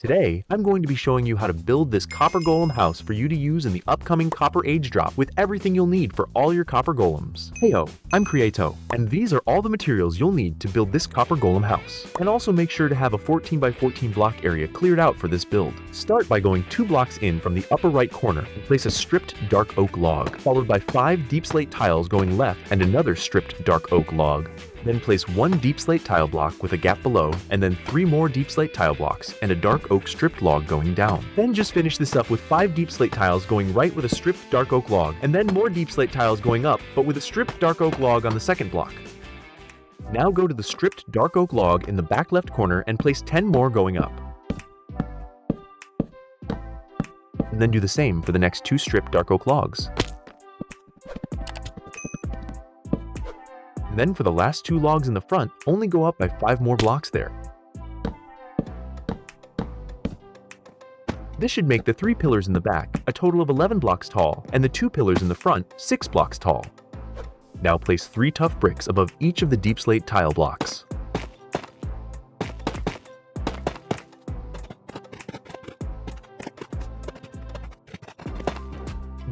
Today, I'm going to be showing you how to build this copper golem house for you to use in the upcoming copper age drop with everything you'll need for all your copper golems. Heyo, I'm Creato, and these are all the materials you'll need to build this copper golem house. And also make sure to have a 14 by 14 block area cleared out for this build. Start by going 2 blocks in from the upper right corner and place a stripped dark oak log, followed by 5 deep slate tiles going left and another stripped dark oak log. Then place 1 deep slate tile block with a gap below, and then 3 more deep slate tile blocks and a dark oak stripped log going down. Then just finish this up with 5 deep slate tiles going right with a stripped dark oak log, and then more deep slate tiles going up, but with a stripped dark oak log on the second block. Now go to the stripped dark oak log in the back left corner and place 10 more going up. And then do the same for the next 2 stripped dark oak logs. And then for the last 2 logs in the front, only go up by 5 more blocks there. This should make the 3 pillars in the back a total of 11 blocks tall, and the 2 pillars in the front 6 blocks tall. Now place 3 tough bricks above each of the deep slate tile blocks.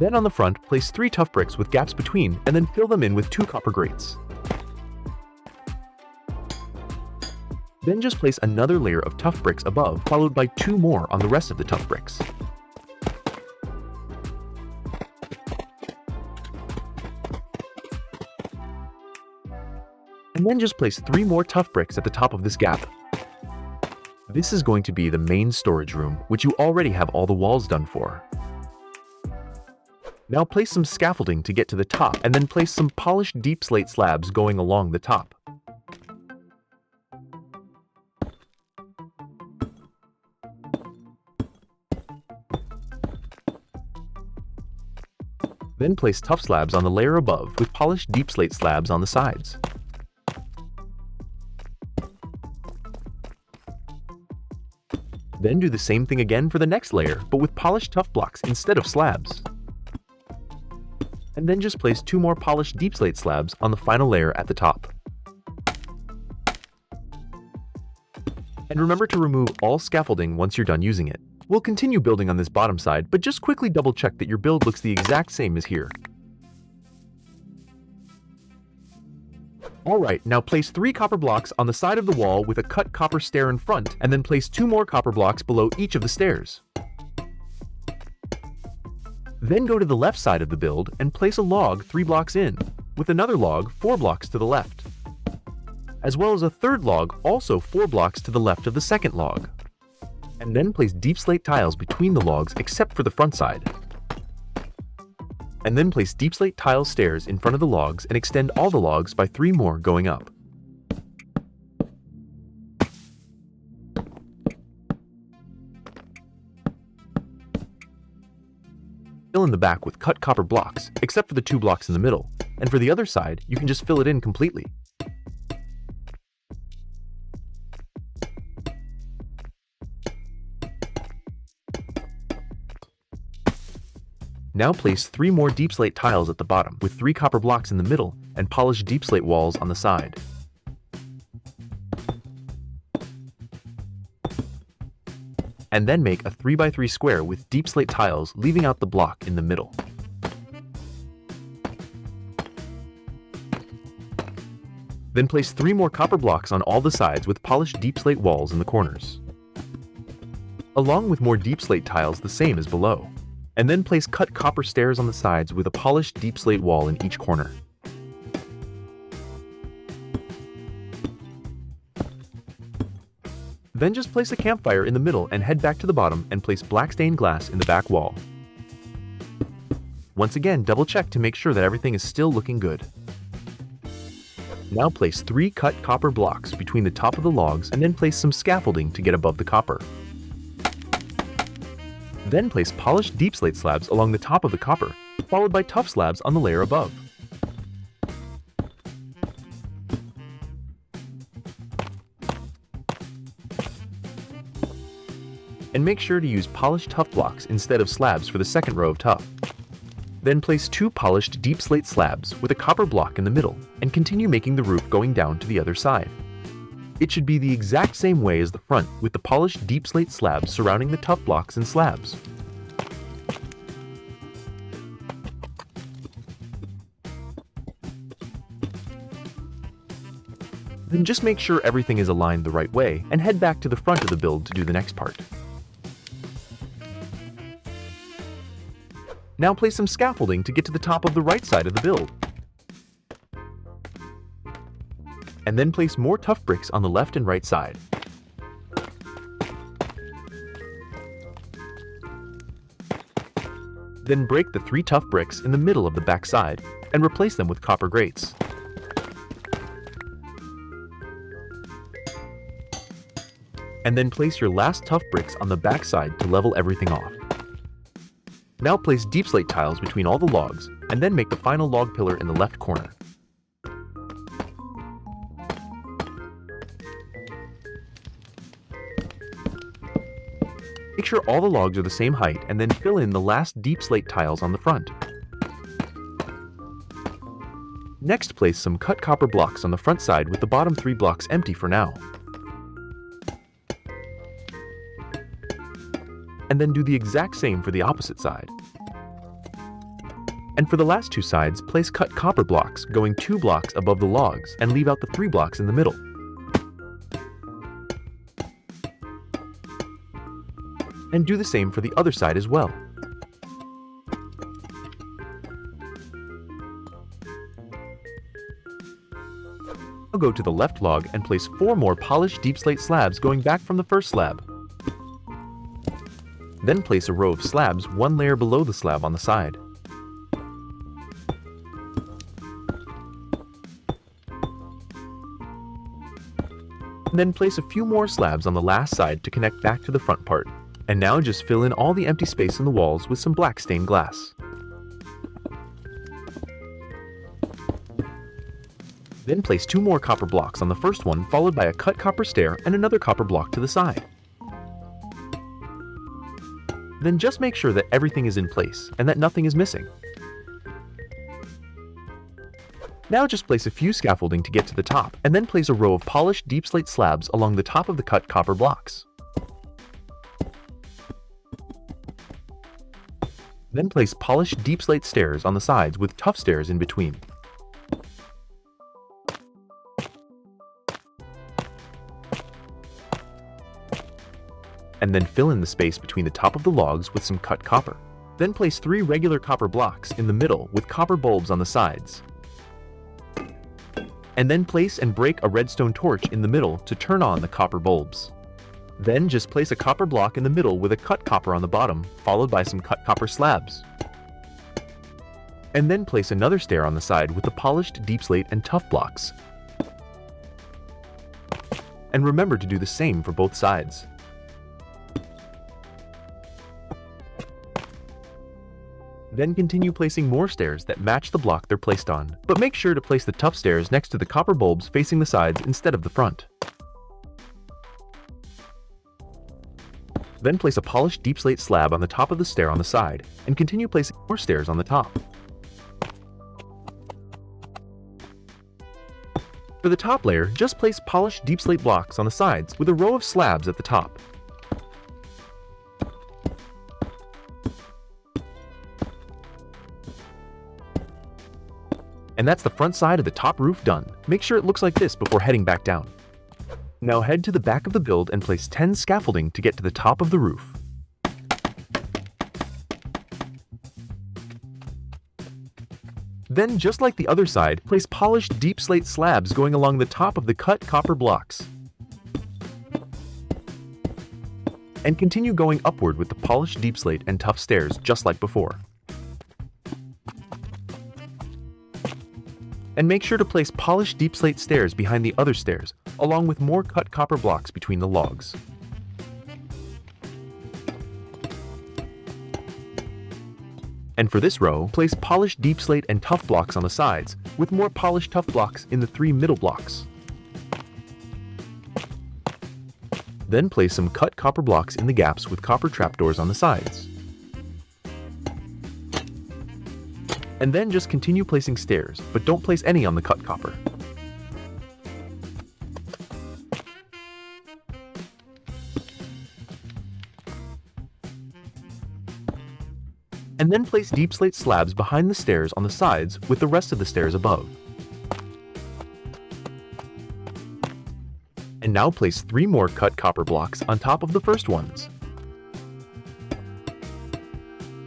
Then on the front, place 3 tough bricks with gaps between, and then fill them in with 2 copper grates. Then just place another layer of tough bricks above, followed by 2 more on the rest of the tough bricks. And then just place 3 more tough bricks at the top of this gap. This is going to be the main storage room, which you already have all the walls done for. Now place some scaffolding to get to the top, and then place some polished deep slate slabs going along the top. Then place tough slabs on the layer above with polished deep slate slabs on the sides. Then do the same thing again for the next layer, but with polished tough blocks instead of slabs. And then just place 2 more polished deep slate slabs on the final layer at the top. And remember to remove all scaffolding once you're done using it. We'll continue building on this bottom side, but just quickly double check that your build looks the exact same as here. Alright, now place 3 copper blocks on the side of the wall with a cut copper stair in front, and then place 2 more copper blocks below each of the stairs. Then go to the left side of the build and place a log 3 blocks in, with another log 4 blocks to the left, as well as a third log also 4 blocks to the left of the second log. And then place deep slate tiles between the logs except for the front side. And then place deep slate tile stairs in front of the logs and extend all the logs by 3 more going up. Fill in the back with cut copper blocks, except for the 2 blocks in the middle, and for the other side, you can just fill it in completely. Now place 3 more deep slate tiles at the bottom, with 3 copper blocks in the middle, and polish deep slate walls on the side. And then make a 3 by 3 square with deep slate tiles, leaving out the block in the middle. Then place 3 more copper blocks on all the sides with polished deep slate walls in the corners, along with more deep slate tiles the same as below. And then place cut copper stairs on the sides with a polished deep slate wall in each corner. Then just place a campfire in the middle and head back to the bottom and place black stained glass in the back wall. Once again, double check to make sure that everything is still looking good. Now place 3 cut copper blocks between the top of the logs and then place some scaffolding to get above the copper. Then place polished deep slate slabs along the top of the copper, followed by tough slabs on the layer above. And make sure to use polished tough blocks instead of slabs for the second row of tough. Then place 2 polished deep slate slabs with a copper block in the middle, and continue making the roof going down to the other side. It should be the exact same way as the front, with the polished deep slate slabs surrounding the tough blocks and slabs. Then just make sure everything is aligned the right way and head back to the front of the build to do the next part. Now place some scaffolding to get to the top of the right side of the build. And then place more tough bricks on the left and right side. Then break the 3 tough bricks in the middle of the back side and replace them with copper grates. And then place your last tough bricks on the back side to level everything off. Now place deep slate tiles between all the logs, and then make the final log pillar in the left corner. Make sure all the logs are the same height, and then fill in the last deep slate tiles on the front. Next, place some cut copper blocks on the front side with the bottom 3 blocks empty for now. And then do the exact same for the opposite side. And for the last 2 sides, place cut copper blocks going 2 blocks above the logs and leave out the 3 blocks in the middle. And do the same for the other side as well. Now go to the left log and place 4 more polished deep slate slabs going back from the first slab. Then place a row of slabs 1 layer below the slab on the side. Then place a few more slabs on the last side to connect back to the front part. And now just fill in all the empty space in the walls with some black stained glass. Then place 2 more copper blocks on the first one, followed by a cut copper stair and another copper block to the side. Then just make sure that everything is in place and that nothing is missing. Now just place a few scaffolding to get to the top, and then place a row of polished deep slate slabs along the top of the cut copper blocks. Then place polished deep slate stairs on the sides with tough stairs in between. And then fill in the space between the top of the logs with some cut copper. Then place 3 regular copper blocks in the middle with copper bulbs on the sides. And then place and break a redstone torch in the middle to turn on the copper bulbs. Then just place a copper block in the middle with a cut copper on the bottom, followed by some cut copper slabs. And then place another stair on the side with the polished deep slate and tough blocks. And remember to do the same for both sides. Then continue placing more stairs that match the block they're placed on, but make sure to place the tough stairs next to the copper bulbs facing the sides instead of the front. Then place a polished deep slate slab on the top of the stair on the side, and continue placing more stairs on the top. For the top layer, just place polished deep slate blocks on the sides with a row of slabs at the top. And that's the front side of the top roof done. Make sure it looks like this before heading back down. Now head to the back of the build and place 10 scaffolding to get to the top of the roof. Then, just like the other side, place polished deep slate slabs going along the top of the cut copper blocks. And continue going upward with the polished deep slate and tough stairs just like before. And make sure to place polished deep slate stairs behind the other stairs, along with more cut copper blocks between the logs. And for this row, place polished deep slate and tough blocks on the sides, with more polished tough blocks in the 3 middle blocks. Then place some cut copper blocks in the gaps with copper trapdoors on the sides. And then just continue placing stairs, but don't place any on the cut copper. And then place deep slate slabs behind the stairs on the sides with the rest of the stairs above. And now place 3 more cut copper blocks on top of the first ones.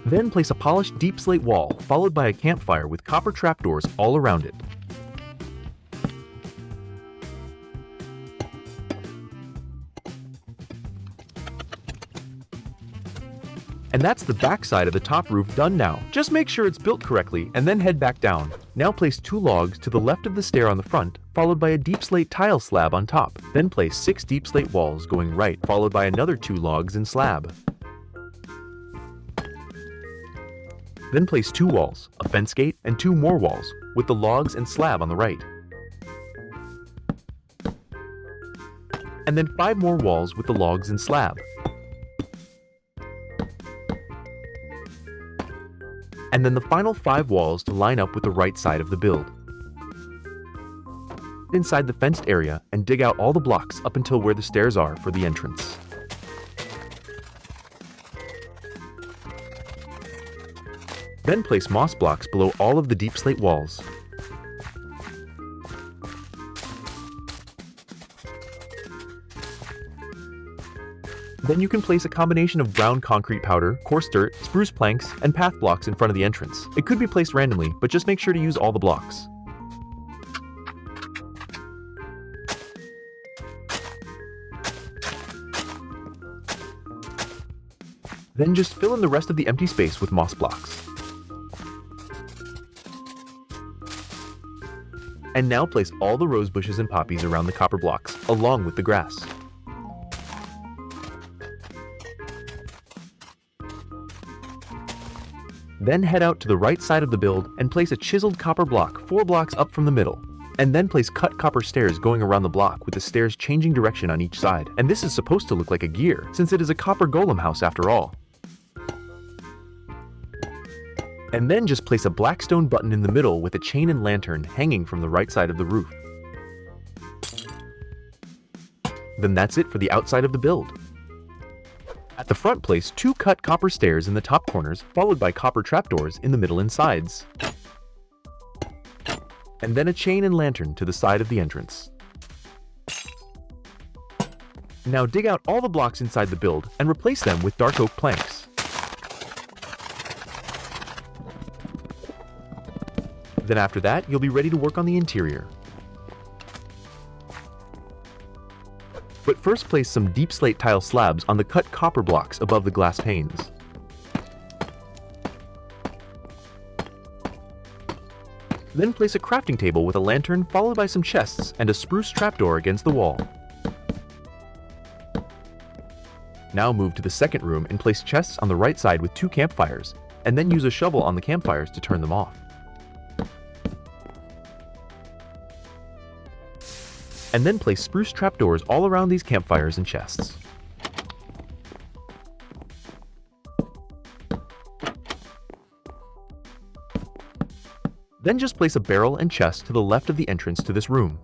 Then place a polished deep slate wall followed by a campfire with copper trapdoors all around it. And that's the back side of the top roof done now. Just make sure it's built correctly and then head back down. Now place 2 logs to the left of the stair on the front, followed by a deep slate tile slab on top. Then place 6 deep slate walls going right, followed by another 2 logs and slab. Then place 2 walls, a fence gate, and 2 more walls, with the logs and slab on the right. And then 5 more walls with the logs and slab. And then the final 5 walls to line up with the right side of the build. Inside the fenced area and dig out all the blocks up until where the stairs are for the entrance. Then place moss blocks below all of the deep slate walls. Then you can place a combination of brown concrete powder, coarse dirt, spruce planks, and path blocks in front of the entrance. It could be placed randomly, but just make sure to use all the blocks. Then just fill in the rest of the empty space with moss blocks. And now place all the rose bushes and poppies around the copper blocks, along with the grass. Then head out to the right side of the build and place a chiseled copper block 4 blocks up from the middle. And then place cut copper stairs going around the block with the stairs changing direction on each side. And this is supposed to look like a gear, since it is a copper golem house after all. And then just place a black stone button in the middle with a chain and lantern hanging from the right side of the roof. Then that's it for the outside of the build. At the front, place 2 cut copper stairs in the top corners, followed by copper trapdoors in the middle and sides. And then a chain and lantern to the side of the entrance. Now dig out all the blocks inside the build and replace them with dark oak planks. Then after that, you'll be ready to work on the interior. But first place some deep slate tile slabs on the cut copper blocks above the glass panes. Then place a crafting table with a lantern followed by some chests and a spruce trapdoor against the wall. Now move to the second room and place chests on the right side with 2 campfires, and then use a shovel on the campfires to turn them off. And then place spruce trapdoors all around these campfires and chests. Then just place a barrel and chest to the left of the entrance to this room.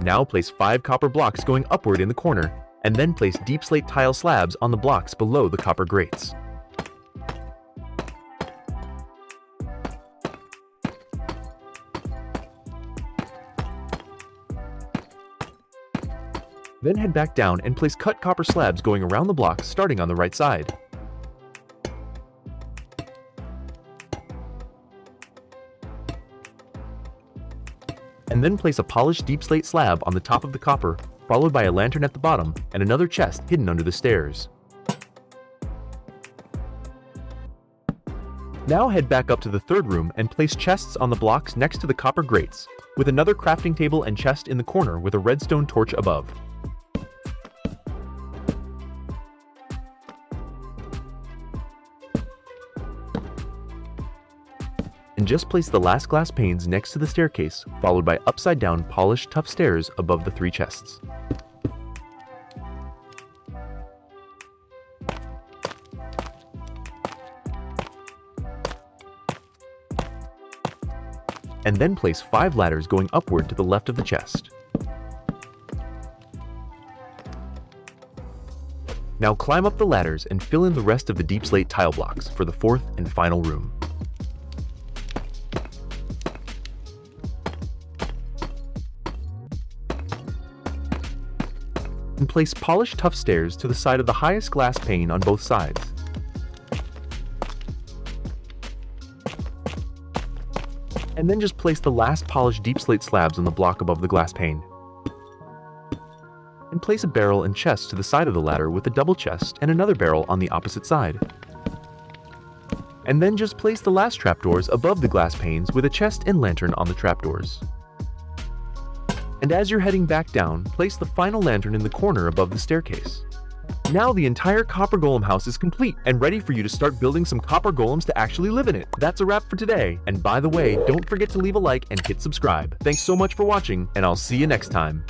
Now place 5 copper blocks going upward in the corner, and then place deep slate tile slabs on the blocks below the copper grates. Then head back down and place cut copper slabs going around the blocks starting on the right side. And then place a polished deep slate slab on the top of the copper, followed by a lantern at the bottom and another chest hidden under the stairs. Now head back up to the third room and place chests on the blocks next to the copper grates, with another crafting table and chest in the corner with a redstone torch above. And just place the last glass panes next to the staircase, followed by upside down polished tough stairs above the 3 chests. And then place 5 ladders going upward to the left of the chest. Now climb up the ladders and fill in the rest of the deep slate tile blocks for the fourth and final room. And place polished tough stairs to the side of the highest glass pane on both sides. And then just place the last polished deep slate slabs on the block above the glass pane. And place a barrel and chest to the side of the ladder with a double chest and another barrel on the opposite side. And then just place the last trapdoors above the glass panes with a chest and lantern on the trapdoors. And as you're heading back down, place the final lantern in the corner above the staircase. Now the entire Copper Golem house is complete and ready for you to start building some copper golems to actually live in it. That's a wrap for today. And by the way, don't forget to leave a like and hit subscribe. Thanks so much for watching, and I'll see you next time.